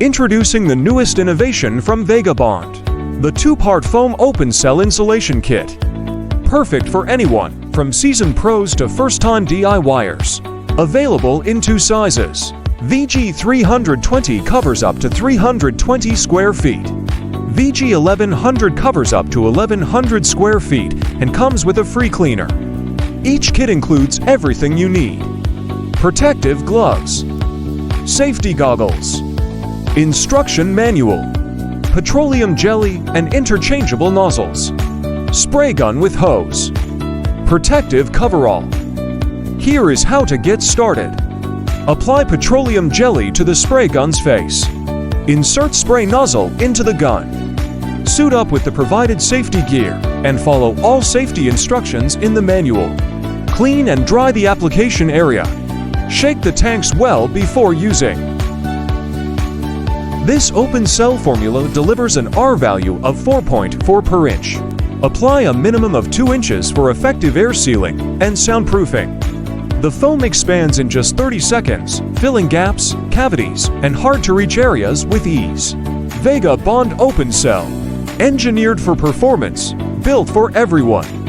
Introducing the newest innovation from Vega Bond, the two-part foam open cell insulation kit. Perfect for anyone, from seasoned pros to first-time DIYers. Available in 2 sizes. VG320 covers up to 320 square feet. VG1100 covers up to 1100 square feet and comes with a free cleaner. Each kit includes everything you need. Protective gloves, safety goggles, instruction manual, petroleum jelly and interchangeable nozzles, spray gun with hose, protective coverall. Here is how to get started. Apply petroleum jelly to the spray gun's face. Insert spray nozzle into the gun. Suit up with the provided safety gear and follow all safety instructions in the manual. Clean and dry the application area. Shake the tanks well before using. This open cell formula delivers an R value of 4.4 per inch. Apply a minimum of 2 inches for effective air sealing and soundproofing. The foam expands in just 30 seconds, filling gaps, cavities, and hard-to-reach areas with ease. Vega Bond Open Cell. Engineered for performance, built for everyone.